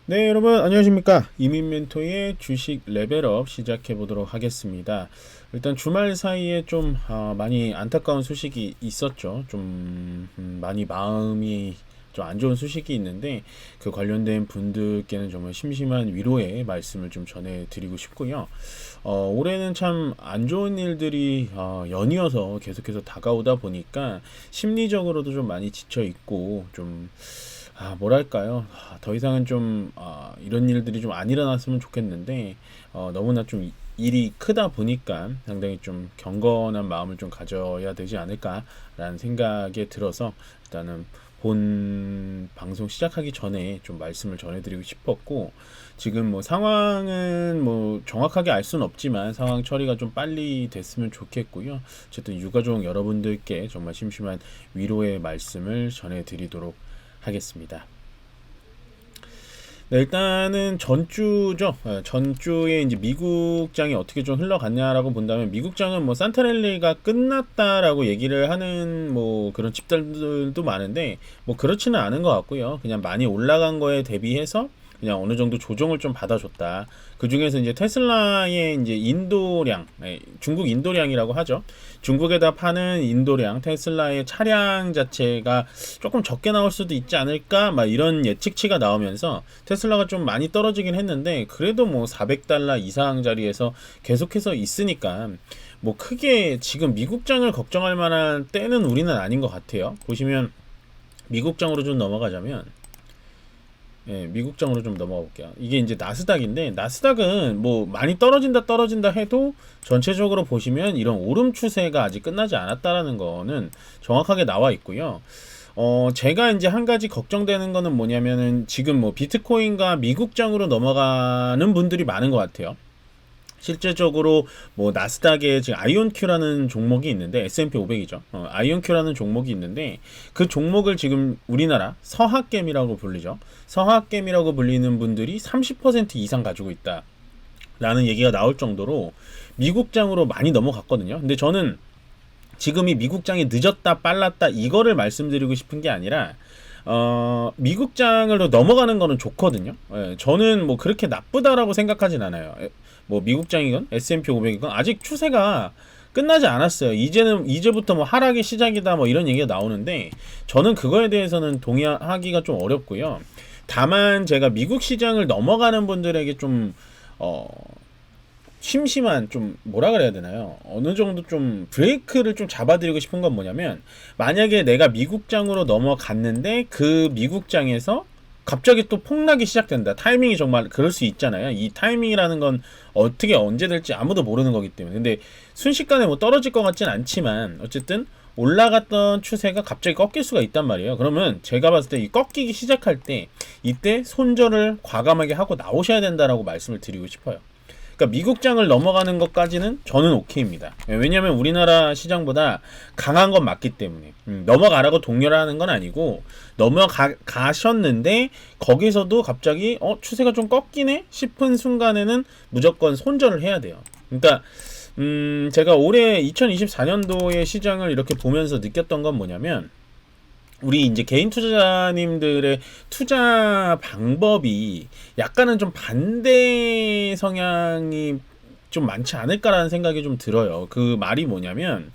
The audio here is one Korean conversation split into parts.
네, 여러분 안녕하십니까? 이민멘토의 주식 레벨업 시작해 보도록 하겠습니다. 일단 주말 사이에 좀 많이 안타까운 소식이 있었죠. 좀 많이 마음이 좀 안 좋은 소식이 있는데 그 관련된 분들께는 정말 심심한 위로의 말씀을 좀 전해드리고 싶고요. 올해는 참 안 좋은 일들이 연이어서 계속해서 다가오다 보니까 심리적으로도 좀 많이 지쳐 있고 좀 뭐랄까요. 더 이상은 좀, 이런 일들이 좀 안 일어났으면 좋겠는데, 너무나 좀 일이 크다 보니까 상당히 좀 경건한 마음을 좀 가져야 되지 않을까라는 생각에 들어서 일단은 본 방송 시작하기 전에 좀 말씀을 전해드리고 싶었고, 지금 뭐 상황은 뭐 정확하게 알 수는 없지만 상황 처리가 좀 빨리 됐으면 좋겠고요. 어쨌든 유가족 여러분들께 정말 심심한 위로의 말씀을 전해드리도록 하겠습니다. 네, 일단은 전주죠. 전주에 이제 미국장이 어떻게 좀 흘러갔냐라고 본다면 미국장은 뭐 산타랠리가 끝났다라고 얘기를 하는 뭐 그런 집단들도 많은데 뭐 그렇지는 않은 것 같고요. 그냥 많이 올라간 거에 대비해서 그냥 어느 정도 조정을 좀 받아줬다. 그 중에서 이제 테슬라의 이제 인도량, 중국 인도량이라고 하죠. 중국에다 파는 인도량, 테슬라의 차량 자체가 조금 적게 나올 수도 있지 않을까, 막 이런 예측치가 나오면서 테슬라가 좀 많이 떨어지긴 했는데 그래도 뭐 400달러 이상 자리에서 계속해서 있으니까 뭐 크게 지금 미국장을 걱정할 만한 때는 우리는 아닌 것 같아요. 보시면 미국장으로 좀 넘어가자면 미국장으로 좀 넘어가 볼게요. 이게 이제 나스닥인데 나스닥은 뭐 많이 떨어진다 해도 전체적으로 보시면 이런 오름 추세가 아직 끝나지 않았다라는 거는 정확하게 나와 있고요. 제가 이제 한 가지 걱정되는 거는 뭐냐면은 지금 뭐 비트코인과 미국장으로 넘어가는 분들이 많은 것 같아요. 실제적으로 뭐 나스닥에 지금 아이온큐라는 종목이 있는데 S&P 500이죠. 아이온큐라는 종목이 있는데 그 종목을 지금 우리나라 서학겜이라고 불리죠. 서학겜이라고 불리는 분들이 30% 이상 가지고 있다. 라는 얘기가 나올 정도로 미국장으로 많이 넘어갔거든요. 근데 저는 지금이 미국장이 늦었다 빨랐다 이거를 말씀드리고 싶은 게 아니라 미국장으로 넘어가는 거는 좋거든요. 저는 뭐 그렇게 나쁘다라고 생각하진 않아요. 뭐 미국장이건 S&P 500이건 아직 추세가 끝나지 않았어요. 이제부터 뭐 하락의 시작이다 뭐 이런 얘기가 나오는데 저는 그거에 대해서는 동의하기가 좀 어렵고요. 다만 제가 미국 시장을 넘어가는 분들에게 좀 어, 심심한 좀 뭐라 그래야 되나요? 어느 정도 좀 브레이크를 좀 잡아드리고 싶은 건 뭐냐면 만약에 내가 미국장으로 넘어갔는데 그 미국장에서 갑자기 또 폭락이 시작된다. 타이밍이 정말 그럴 수 있잖아요. 이 타이밍이라는 건 어떻게 언제 될지 아무도 모르는 거기 때문에. 근데 순식간에 뭐 떨어질 것 같진 않지만 어쨌든 올라갔던 추세가 갑자기 꺾일 수가 있단 말이에요. 그러면 제가 봤을 때 이 꺾이기 시작할 때 이때 손절을 과감하게 하고 나오셔야 된다라고 말씀을 드리고 싶어요. 그러니까 미국장을 넘어가는 것까지는 저는 오케이입니다. 왜냐하면 우리나라 시장보다 강한 건 맞기 때문에 넘어가라고 독려를 하는 건 아니고 넘어가셨는데 거기서도 갑자기 추세가 좀 꺾이네 싶은 순간에는 무조건 손절을 해야 돼요. 그러니까 제가 올해 2024년도의 시장을 이렇게 보면서 느꼈던 건 뭐냐면 우리 이제 개인 투자자님들의 투자 방법이 약간은 좀 반대 성향이 좀 많지 않을까라는 생각이 좀 들어요. 그 말이 뭐냐면,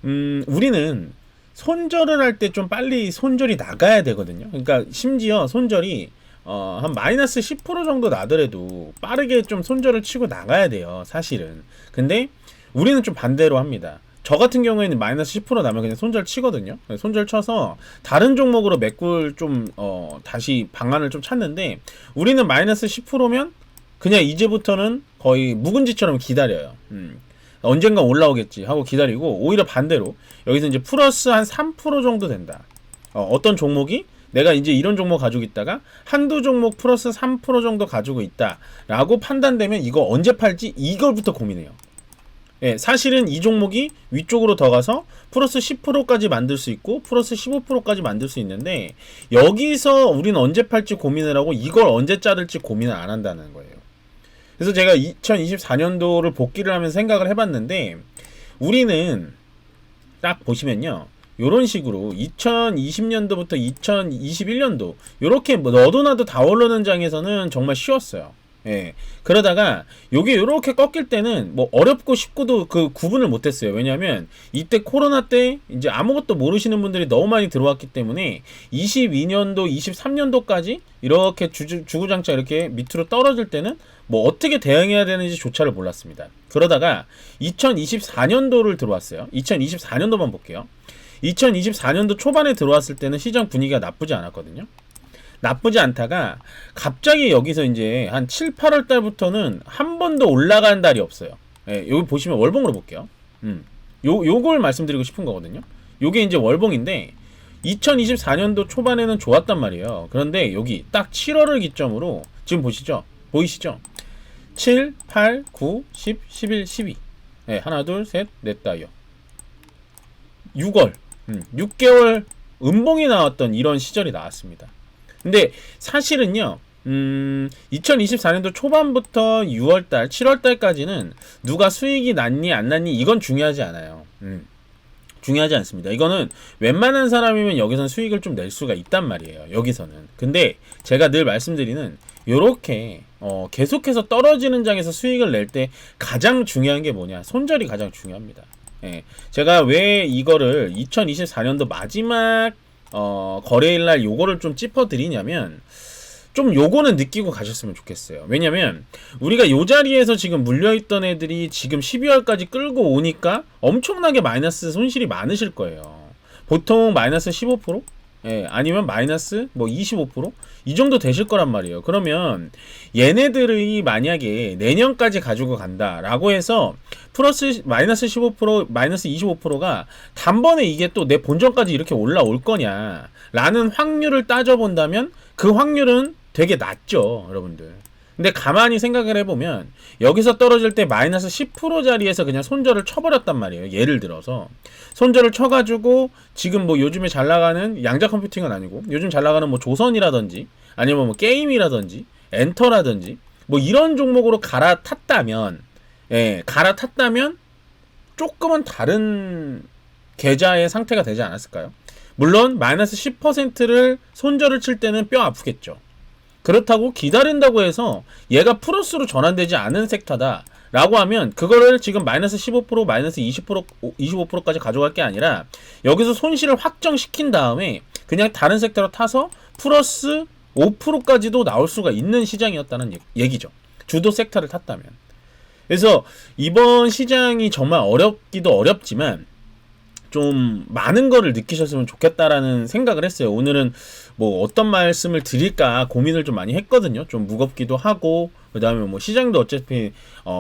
우리는 손절을 할 때 좀 빨리 손절이 나가야 되거든요. 그러니까 심지어 손절이 한 마이너스 10% 정도 나더라도 빠르게 좀 손절을 치고 나가야 돼요. 사실은. 근데 우리는 좀 반대로 합니다. 저 같은 경우에는 마이너스 10% 나면 그냥 손절 치거든요. 손절 쳐서 다른 종목으로 메꿀 좀 다시 방안을 좀 찾는데 우리는 마이너스 10%면 그냥 이제부터는 거의 묵은지처럼 기다려요. 언젠가 올라오겠지 하고 기다리고 오히려 반대로 여기서 이제 플러스 한 3% 정도 된다. 어떤 종목이 내가 이제 이런 종목 가지고 있다가 한두 종목 플러스 3% 정도 가지고 있다라고 판단되면 이거 언제 팔지 이걸부터 고민해요. 예, 사실은 이 종목이 위쪽으로 더 가서 플러스 10%까지 만들 수 있고 플러스 15%까지 만들 수 있는데 여기서 우리는 언제 팔지 고민을 하고 이걸 언제 자를지 고민을 안 한다는 거예요. 그래서 제가 2024년도를 복귀를 하면서 생각을 해봤는데 우리는 딱 보시면요. 요런 식으로 2020년도부터 2021년도 요렇게 뭐 너도 나도 다 오르는 장에서는 정말 쉬웠어요. 예. 그러다가 요게 요렇게 꺾일 때는 뭐 어렵고 쉽고도 그 구분을 못했어요. 왜냐면 이때 코로나 때 이제 아무것도 모르시는 분들이 너무 많이 들어왔기 때문에 22년도 23년도까지 이렇게 주구장창 이렇게 밑으로 떨어질 때는 뭐 어떻게 대응해야 되는지 조차를 몰랐습니다. 그러다가 2024년도를 들어왔어요. 2024년도만 볼게요. 2024년도 초반에 들어왔을 때는 시장 분위기가 나쁘지 않았거든요. 나쁘지 않다가 갑자기 여기서 이제 한 7, 8월 달부터는 한 번도 올라간 달이 없어요. 예, 여기 보시면 월봉으로 볼게요. 요걸 말씀드리고 싶은 거거든요. 요게 이제 월봉인데 2024년도 초반에는 좋았단 말이에요. 그런데 여기 딱 7월을 기점으로 지금 보시죠. 보이시죠? 7, 8, 9, 10, 11, 12. 예, 하나, 둘, 셋, 넷, 다요. 6월. 6개월 음봉이 나왔던 이런 시절이 나왔습니다. 근데 사실은요, 2024년도 초반부터 6월달, 7월달까지는 누가 수익이 났니, 안 났니, 이건 중요하지 않아요. 중요하지 않습니다. 이거는 웬만한 사람이면 여기서는 수익을 좀 낼 수가 있단 말이에요. 여기서는. 근데 제가 늘 말씀드리는 요렇게 계속해서 떨어지는 장에서 수익을 낼 때 가장 중요한 게 뭐냐? 손절이 가장 중요합니다. 예. 제가 왜 이거를 2024년도 마지막 거래일날 요거를 좀 짚어드리냐면 좀 요거는 느끼고 가셨으면 좋겠어요. 왜냐면 우리가 요 자리에서 지금 물려있던 애들이 지금 12월까지 끌고 오니까 엄청나게 마이너스 손실이 많으실 거예요. 보통 마이너스 15%? 예, 아니면 마이너스 뭐 25%? 이 정도 되실 거란 말이에요. 그러면 얘네들이 만약에 내년까지 가지고 간다라고 해서 플러스 마이너스 15%, 마이너스 25%가 단번에 이게 또 내 본전까지 이렇게 올라올 거냐 라는 확률을 따져본다면 그 확률은 되게 낮죠, 여러분들. 근데 가만히 생각을 해보면 여기서 떨어질 때 마이너스 10% 자리에서 그냥 손절을 쳐버렸단 말이에요. 예를 들어서 손절을 쳐가지고 지금 뭐 요즘에 잘 나가는 양자 컴퓨팅은 아니고 요즘 잘 나가는 뭐 조선이라든지 아니면 뭐 게임이라든지 엔터라든지 뭐 이런 종목으로 갈아탔다면, 예, 갈아탔다면 조금은 다른 계좌의 상태가 되지 않았을까요? 물론 마이너스 10%를 손절을 칠 때는 뼈 아프겠죠. 그렇다고 기다린다고 해서 얘가 플러스로 전환되지 않은 섹터다 라고 하면 그거를 지금 마이너스 15%, 마이너스 20%, 25%까지 가져갈 게 아니라 여기서 손실을 확정시킨 다음에 그냥 다른 섹터로 타서 플러스 5%까지도 나올 수가 있는 시장이었다는 얘기죠. 주도 섹터를 탔다면. 그래서 이번 시장이 정말 어렵기도 어렵지만 좀 많은 거를 느끼셨으면 좋겠다라는 생각을 했어요. 오늘은 뭐 어떤 말씀을 드릴까 고민을 좀 많이 했거든요. 좀 무겁기도 하고 그 다음에 뭐 시장도 어차피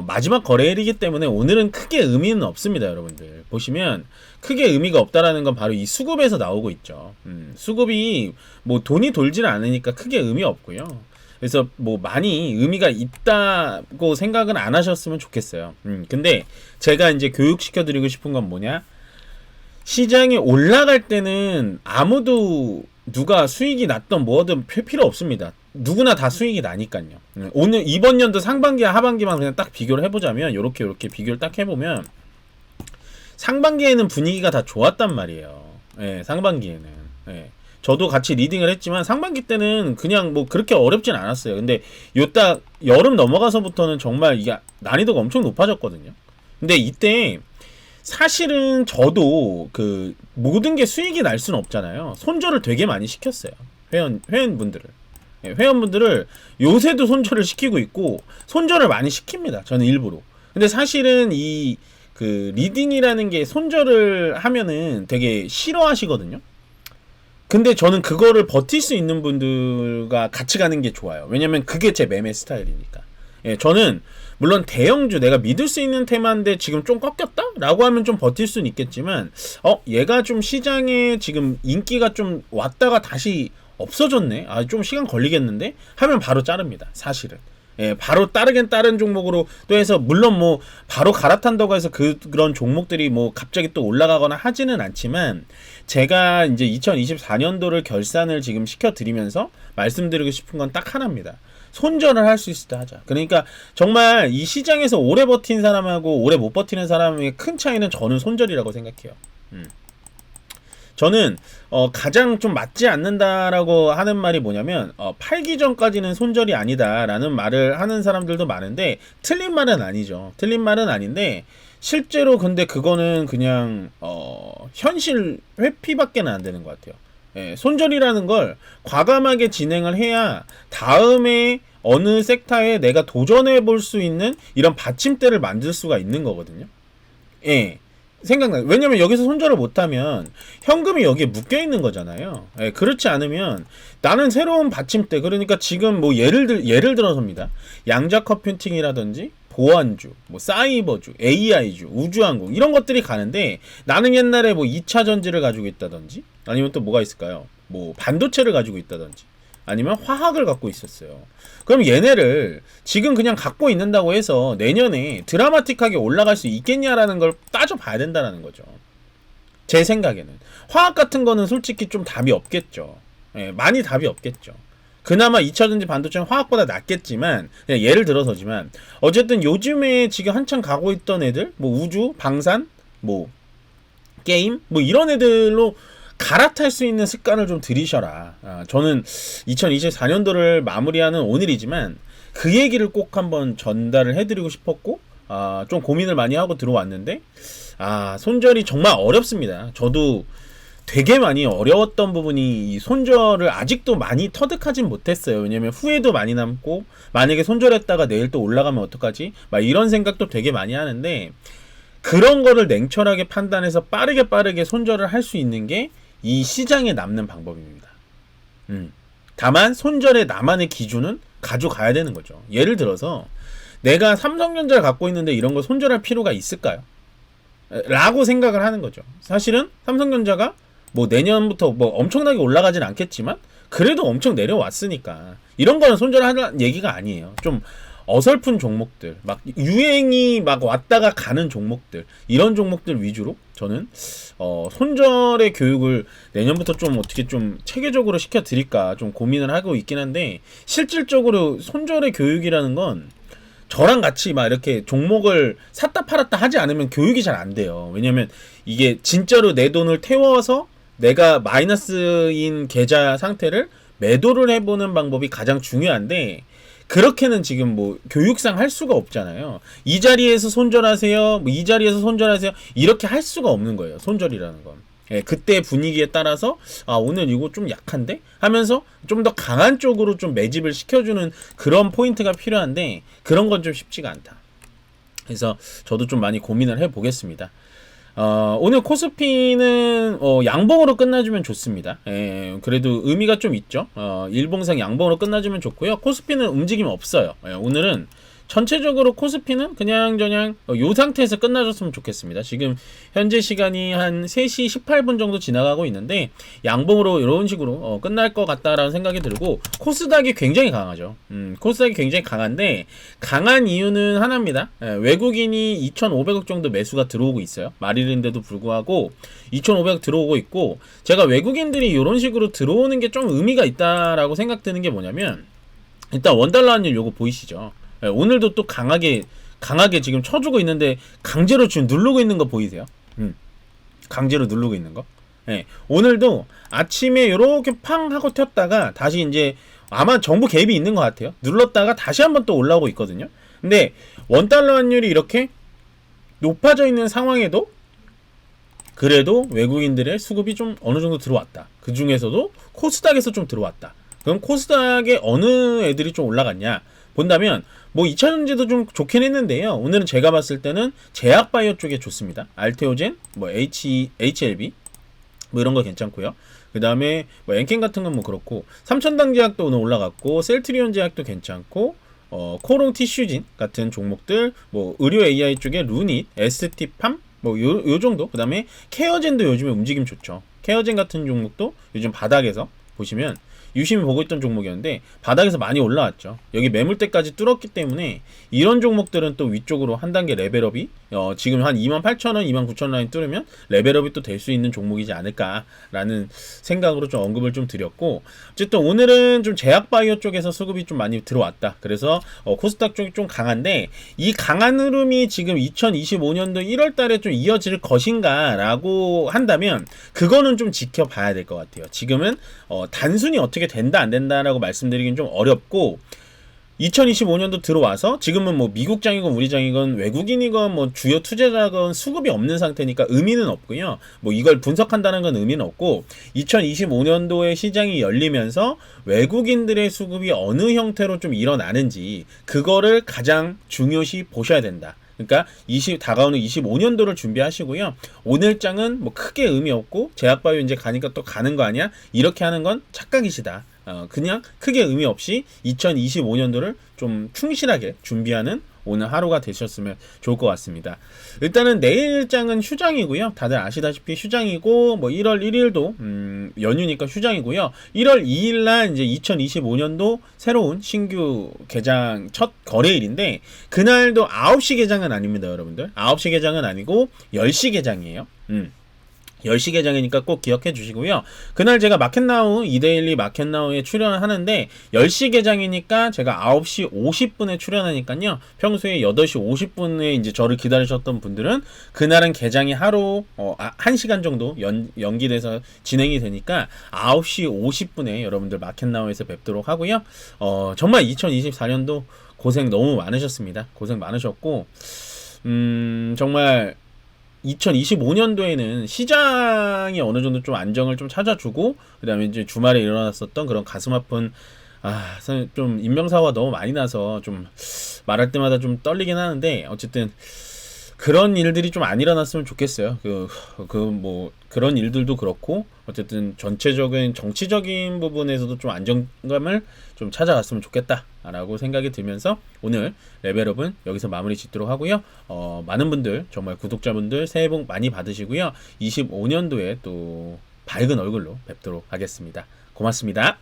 마지막 거래일이기 때문에 오늘은 크게 의미는 없습니다. 여러분들 보시면 크게 의미가 없다라는 건 바로 이 수급에서 나오고 있죠. 수급이 뭐 돈이 돌질 않으니까 크게 의미 없고요. 그래서 뭐 많이 의미가 있다고 생각은 안 하셨으면 좋겠어요. 근데 제가 이제 교육시켜 드리고 싶은 건 뭐냐, 시장이 올라갈 때는 아무도 누가 수익이 났던 뭐든 필요 없습니다. 누구나 다 수익이 나니까요. 오늘 이번 연도 상반기와 하반기만 그냥 딱 비교를 해보자면 요렇게 비교를 딱 해보면 상반기에는 분위기가 다 좋았단 말이에요. 예, 상반기에는. 예. 저도 같이 리딩을 했지만 상반기 때는 그냥 뭐 그렇게 어렵진 않았어요. 근데 요 딱 여름 넘어가서부터는 정말 이게 난이도가 엄청 높아졌거든요. 근데 이때 사실은 저도 그 모든 게 수익이 날 수는 없잖아요. 손절을 되게 많이 시켰어요. 회원분들을. 예, 회원분들을 요새도 손절을 시키고 있고 손절을 많이 시킵니다. 저는 일부러. 근데 사실은 이 그 리딩이라는 게 손절을 하면은 되게 싫어하시거든요. 근데 저는 그거를 버틸 수 있는 분들과 같이 가는 게 좋아요. 왜냐면 그게 제 매매 스타일이니까. 예, 저는 물론 대형주 내가 믿을 수 있는 테마인데 지금 좀 꺾였다? 라고 하면 좀 버틸 수는 있겠지만 얘가 좀 시장에 지금 인기가 좀 왔다가 다시 없어졌네? 아, 좀 시간 걸리겠는데? 하면 바로 자릅니다. 사실은. 예, 바로 다른 종목으로 또 해서 물론 뭐 바로 갈아탄다고 해서 그런 종목들이 뭐 갑자기 또 올라가거나 하지는 않지만 제가 이제 2024년도를 결산을 지금 시켜드리면서 말씀드리고 싶은 건 딱 하나입니다. 손절을 할 수 있을 때 하자. 그러니까 정말 이 시장에서 오래 버틴 사람하고 오래 못 버티는 사람의 큰 차이는 저는 손절이라고 생각해요. 저는 가장 좀 맞지 않는다라고 하는 말이 뭐냐면 팔기 전까지는 손절이 아니다라는 말을 하는 사람들도 많은데 틀린 말은 아니죠. 틀린 말은 아닌데 실제로 근데 그거는 그냥 현실 회피밖에 안 되는 것 같아요. 예, 손절이라는 걸 과감하게 진행을 해야 다음에 어느 섹터에 내가 도전해 볼 수 있는 이런 받침대를 만들 수가 있는 거거든요. 예. 생각나요. 왜냐면 여기서 손절을 못하면 현금이 여기에 묶여 있는 거잖아요. 예, 그렇지 않으면 나는 새로운 받침대, 그러니까 지금 뭐 예를 들어서입니다. 양자 컴퓨팅이라든지 보안주, 뭐 사이버주, AI주, 우주항공 이런 것들이 가는데 나는 옛날에 뭐 2차 전지를 가지고 있다든지 아니면 또 뭐가 있을까요? 뭐 반도체를 가지고 있다든지 아니면 화학을 갖고 있었어요. 그럼 얘네를 지금 그냥 갖고 있는다고 해서 내년에 드라마틱하게 올라갈 수 있겠냐라는 걸 따져봐야 된다는 거죠. 제 생각에는. 화학 같은 거는 솔직히 좀 답이 없겠죠. 예, 많이 답이 없겠죠. 그나마 2차전지 반도체는 화학보다 낫겠지만, 그냥 예를 들어서지만, 어쨌든 요즘에 지금 한창 가고 있던 애들, 뭐 우주, 방산, 뭐 게임, 뭐 이런 애들로 갈아탈 수 있는 습관을 좀 들이셔라. 저는 2024년도를 마무리하는 오늘이지만 그 얘기를 꼭 한번 전달을 해드리고 싶었고, 좀 고민을 많이 하고 들어왔는데, 손절이 정말 어렵습니다. 저도 되게 많이 어려웠던 부분이 이 손절을 아직도 많이 터득하진 못했어요. 왜냐면 후회도 많이 남고, 만약에 손절했다가 내일 또 올라가면 어떡하지? 막 이런 생각도 되게 많이 하는데, 그런 거를 냉철하게 판단해서 빠르게 손절을 할 수 있는 게 이 시장에 남는 방법입니다. 다만 손절의 나만의 기준은 가져가야 되는 거죠. 예를 들어서 내가 삼성전자를 갖고 있는데 이런 거 손절할 필요가 있을까요? 라고 생각을 하는 거죠. 사실은 삼성전자가 뭐 내년부터 뭐 엄청나게 올라가진 않겠지만 그래도 엄청 내려왔으니까 이런 거는 손절하는 얘기가 아니에요. 좀 어설픈 종목들, 막 유행이 막 왔다가 가는 종목들, 이런 종목들 위주로 저는 손절의 교육을 내년부터 좀 어떻게 좀 체계적으로 시켜드릴까 좀 고민을 하고 있긴 한데, 실질적으로 손절의 교육이라는 건 저랑 같이 막 이렇게 종목을 샀다 팔았다 하지 않으면 교육이 잘 안 돼요. 왜냐면 이게 진짜로 내 돈을 태워서 내가 마이너스인 계좌 상태를 매도를 해보는 방법이 가장 중요한데, 그렇게는 지금 뭐 교육상 할 수가 없잖아요. 이 자리에서 손절하세요, 뭐 이 자리에서 손절하세요, 이렇게 할 수가 없는 거예요. 손절이라는 건. 예, 그때 분위기에 따라서 오늘 이거 좀 약한데? 하면서 좀 더 강한 쪽으로 좀 매집을 시켜주는 그런 포인트가 필요한데, 그런 건 좀 쉽지가 않다. 그래서 저도 좀 많이 고민을 해보겠습니다. 오늘 코스피는 양봉으로 끝나주면 좋습니다. 예, 그래도 의미가 좀 있죠. 일봉상 양봉으로 끝나주면 좋고요. 코스피는 움직임 없어요. 예, 오늘은 전체적으로 코스피는 그냥 요 상태에서 끝나줬으면 좋겠습니다. 지금 현재 시간이 한 3시 18분 정도 지나가고 있는데 양봉으로 이런 식으로 끝날 것 같다라는 생각이 들고, 코스닥이 굉장히 강하죠. 코스닥이 굉장히 강한데, 강한 이유는 하나입니다. 외국인이 2,500억 정도 매수가 들어오고 있어요. 말일인데도 불구하고 2,500억 들어오고 있고, 제가 외국인들이 이런 식으로 들어오는 게 좀 의미가 있다라고 생각되는 게 뭐냐면, 일단 원달러 환율 요거 보이시죠? 오늘도 또 강하게 지금 쳐주고 있는데 강제로 지금 누르고 있는 거 보이세요? 강제로 누르고 있는 거. 예, 오늘도 아침에 이렇게 팡 하고 튀었다가 다시 이제 아마 정부 개입이 있는 것 같아요. 눌렀다가 다시 한번 또 올라오고 있거든요. 근데 원달러 환율이 이렇게 높아져 있는 상황에도 그래도 외국인들의 수급이 좀 어느 정도 들어왔다. 그 중에서도 코스닥에서 좀 들어왔다. 그럼 코스닥에 어느 애들이 좀 올라갔냐 본다면, 뭐 2차전지도 좀 좋긴 했는데요. 오늘은 제가 봤을 때는 제약바이오 쪽에 좋습니다. 알테오젠, 뭐 HLB 뭐 이런 거 괜찮고요. 그 다음에 뭐 엔켄 같은 건 뭐 그렇고, 삼천당 제약도 오늘 올라갔고, 셀트리온 제약도 괜찮고, 코롱 티슈진 같은 종목들, 뭐 의료 AI 쪽에 루닛, ST팜 뭐 요 정도. 그 다음에 케어젠도 요즘에 움직임 좋죠. 케어젠 같은 종목도 요즘 바닥에서 보시면 유심히 보고 있던 종목이었는데 바닥에서 많이 올라왔죠. 여기 매물대까지 뚫었기 때문에 이런 종목들은 또 위쪽으로 한 단계 레벨업이 지금 한 28,000원, 29,000원 라인 뚫으면 레벨업이 또 될 수 있는 종목이지 않을까라는 생각으로 좀 언급을 좀 드렸고, 어쨌든 오늘은 좀 제약바이오 쪽에서 수급이 좀 많이 들어왔다. 그래서 코스닥 쪽이 좀 강한데, 이 강한 흐름이 지금 2025년도 1월 달에 좀 이어질 것인가라고 한다면 그거는 좀 지켜봐야 될 것 같아요. 지금은 단순히 어떻게 된다 안 된다라고 말씀드리긴 좀 어렵고, 2025년도 들어와서 지금은 뭐 미국장이건 우리장이건 외국인이건 뭐 주요 투자자건 수급이 없는 상태니까 의미는 없고요. 뭐 이걸 분석한다는 건 의미는 없고, 2025년도에 시장이 열리면서 외국인들의 수급이 어느 형태로 좀 일어나는지 그거를 가장 중요시 보셔야 된다. 그러니까 다가오는 25년도를 준비하시고요. 오늘 장은 뭐 크게 의미 없고 제약바이오 이제 가니까 또 가는 거 아니야? 이렇게 하는 건 착각이시다. 그냥 크게 의미 없이 2025년도를 좀 충실하게 준비하는 오늘 하루가 되셨으면 좋을 것 같습니다. 일단은 내일장은 휴장이고요. 다들 아시다시피 휴장이고, 뭐 1월 1일도 연휴니까 휴장이고요. 1월 2일날 이제 2025년도 새로운 신규 개장 첫 거래일인데, 그날도 9시 개장은 아닙니다, 여러분들. 9시 개장은 아니고 10시 개장이에요. 10시 개장이니까 꼭 기억해 주시고요. 그날 제가 마켓나우, 이데일리 마켓나우에 출연을 하는데 10시 개장이니까 제가 9시 50분에 출연하니까요. 평소에 8시 50분에 이제 저를 기다리셨던 분들은 그날은 개장이 하루 1시간 정도 연기돼서 진행이 되니까 9시 50분에 여러분들 마켓나우에서 뵙도록 하고요. 정말 2024년도 고생 너무 많으셨습니다. 고생 많으셨고, 정말 2025년도에는 시장이 어느 정도 좀 안정을 좀 찾아주고, 그 다음에 이제 주말에 일어났었던 그런 가슴 아픈, 좀 인명사고가 너무 많이 나서 좀 말할 때마다 좀 떨리긴 하는데, 어쨌든 그런 일들이 좀 안 일어났으면 좋겠어요. 뭐 그런 일들도 그렇고, 어쨌든 전체적인 정치적인 부분에서도 좀 안정감을 좀 찾아갔으면 좋겠다라고 생각이 들면서 오늘 레벨업은 여기서 마무리 짓도록 하고요. 많은 분들, 정말 구독자분들 새해 복 많이 받으시고요. 25년도에 또 밝은 얼굴로 뵙도록 하겠습니다. 고맙습니다.